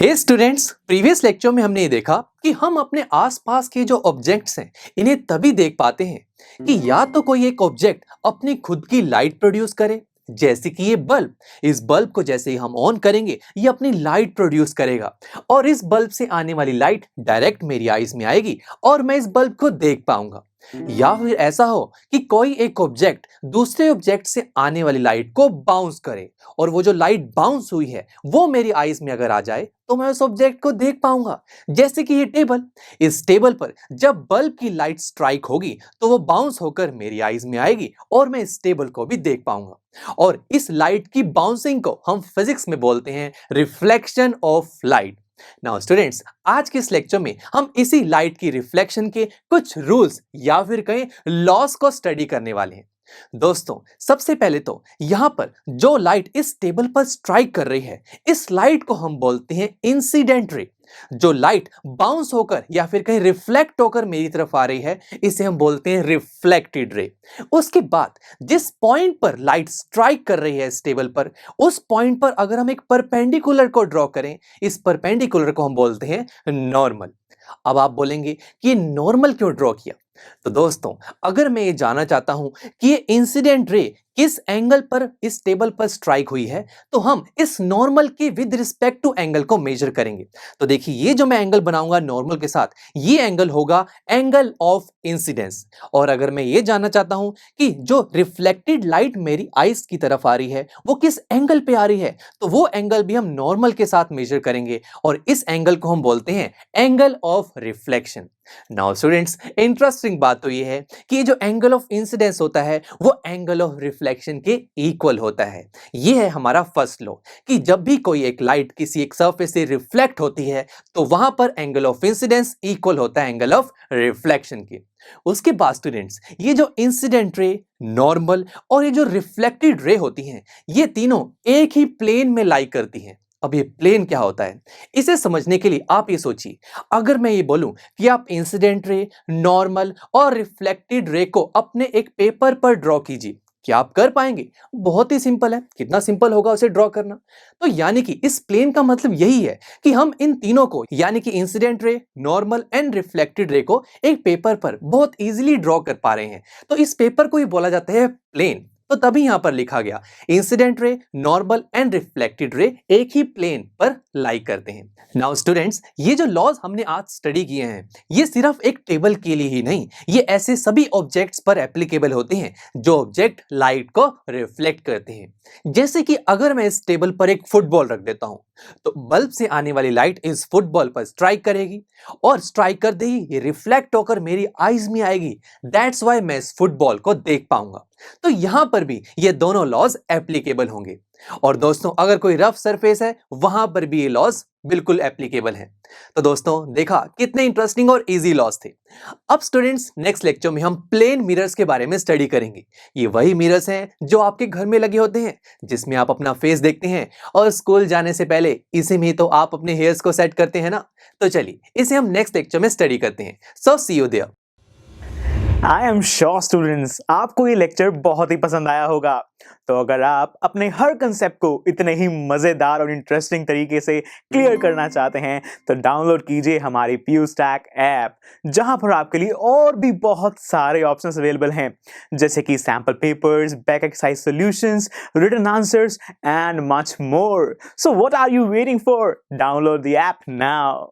हे students, previous lecture में हमने ये देखा कि हम अपने आसपास के जो ऑब्जेक्ट्स हैं इन्हें तभी देख पाते हैं कि या तो कोई एक ऑब्जेक्ट अपनी खुद की लाइट प्रोड्यूस करे, जैसे कि ये बल्ब। इस बल्ब को जैसे ही हम ऑन करेंगे ये अपनी लाइट प्रोड्यूस करेगा और इस बल्ब से आने वाली लाइट डायरेक्ट मेरी आईज में आएगी और मैं इस बल्ब को देख पाऊंगा। या फिर ऐसा हो कि कोई एक ऑब्जेक्ट दूसरे ऑब्जेक्ट से आने वाली लाइट को बाउंस करे और वो जो लाइट बाउंस हुई है वो मेरी आईज में अगर आ जाए तो मैं उस ऑब्जेक्ट को देख पाऊंगा। जैसे कि ये टेबल, इस टेबल पर जब बल्ब की लाइट स्ट्राइक होगी तो वो बाउंस होकर मेरी आईज में आएगी और मैं इस टेबल को भी देख पाऊंगा। और इस लाइट की बाउंसिंग को हम फिजिक्स में बोलते हैं reflection of light. Now students, आज के इस लेक्चर में हम इसी लाइट की रिफ्लेक्शन के कुछ रूल्स या फिर कहें लॉस को स्टडी करने वाले हैं। दोस्तों, सबसे पहले तो यहां पर जो लाइट इस टेबल पर स्ट्राइक कर रही है, इस लाइट को हम बोलते हैं इंसिडेंट रे। जो लाइट बाउंस होकर या फिर कहीं रिफ्लेक्ट होकर मेरी तरफ आ रही है इसे हम बोलते हैं रिफ्लेक्टेड रे। उसके बाद जिस पॉइंट पर लाइट स्ट्राइक कर रही है इस टेबल पर, उस पॉइंट पर अगर हम एक परपेंडिकुलर को ड्रॉ करें, इस परपेंडिकुलर को हम बोलते हैं नॉर्मल। अब आप बोलेंगे कि ये नॉर्मल क्यों ड्रॉ किया? तो दोस्तों, अगर मैं ये जानना चाहता हूं कि ये इंसिडेंट रे किस एंगल पर इस टेबल पर स्ट्राइक हुई है, तो हम इस नॉर्मल के विद रिस्पेक्ट टू एंगल को मेजर करेंगे। तो देखिए, ये जो मैं एंगल बनाऊंगा नॉर्मल के साथ, ये एंगल होगा एंगल ऑफ इंसिडेंस। और अगर मैं ये जानना चाहता हूं कि जो रिफ्लेक्टेड लाइट मेरी आईज की तरफ आ रही है वो किस एंगल पे आ रही है, तो वो एंगल भी हम नॉर्मल के साथ मेजर करेंगे और इस एंगल को हम बोलते हैं angle of reflection. Now students, interesting बात तो ये है कि जो एंगल ऑफ इंसिडेंस होता है वो एंगल ऑफ रिफ्लेक्शन के इक्वल होता है। ये है हमारा फर्स्ट लॉ कि जब भी कोई एक लाइट किसी एक सरफेस से रिफ्लेक्ट होती है तो वहां पर एंगल ऑफ इंसिडेंस इक्वल होता है एंगल ऑफ रिफ्लेक्शन के। उसके बाद स्टूडेंट्स, ये जो इंसिडेंट रे, नॉर्मल और ये जो रिफ्लेक्टेड रे होती हैं, ये तीनों एक ही प्लेन में लाई करती हैं। अब ये प्लेन क्या होता है, इसे समझने के लिए आप ये सोचिए, अगर मैं ये बोलूं कि आप इंसिडेंट रे, नॉर्मल और रिफ्लेक्टेड रे को अपने एक पेपर पर ड्रॉ कीजिए, क्या आप कर पाएंगे? बहुत ही सिंपल है। कितना सिंपल होगा उसे ड्रॉ करना। तो यानी कि इस प्लेन का मतलब यही है कि हम इन तीनों को यानी कि incident ray, normal and reflected ray को एक पेपर पर बहुत इजीली ड्रॉ कर पा रहे हैं। तो इस पेपर को ही बोला जाता है प्लेन। तो तभी यहां पर लिखा गया incident ray, normal and reflected ray एक ही प्लेन पर लाई करते हैं। नाउ स्टूडेंट्स, ये जो लॉज हमने आज स्टडी किए हैं ये सिर्फ एक टेबल के लिए ही नहीं, ये ऐसे सभी ऑब्जेक्ट्स पर एप्लीकेबल होते हैं जो ऑब्जेक्ट लाइट को रिफ्लेक्ट करते हैं। जैसे कि अगर मैं इस टेबल पर एक फुटबॉल रख देता हूं तो बल्ब से आने वाली लाइट इस फुटबॉल पर स्ट्राइक करेगी और स्ट्राइक करते ही ये रिफ्लेक्ट होकर मेरी आईज में आएगी। दैट्स व्हाई मैं इस फुटबॉल को देख पाऊंगा। तो यहां पर भी ये दोनों लॉज एप्लीकेबल होंगे। और दोस्तों, अगर कोई रफ सरफेस है वहां पर भी ये लॉज बिल्कुल एप्लीकेबल है। तो दोस्तों, देखा कितने इंटरेस्टिंग और इजी लॉज थे। अब स्टूडेंट्स, नेक्स्ट लेक्चर में हम प्लेन मिरर्स के बारे में स्टडी करेंगे। ये वही मिरर्स हैं जो आपके घर में लगे होते हैं, जिसमें आप अपना फेस देखते हैं और स्कूल जाने से पहले इसी में तो आप अपने हेयर्स को सेट करते हैं ना। तो चलिए, इसे हम नेक्स्ट लेक्चर में स्टडी करते हैं। So see you there. I am sure students, आपको ये लेक्चर बहुत ही पसंद आया होगा। तो अगर आप अपने हर कंसेप्ट को इतने ही मजेदार और इंटरेस्टिंग तरीके से क्लियर करना चाहते हैं तो डाउनलोड कीजिए हमारी PuStack ऐप, जहां पर आपके लिए और भी बहुत सारे ऑप्शंस अवेलेबल हैं, जैसे कि sample papers, back exercise solutions, written answers and much more. So what are you waiting for? Download the app now.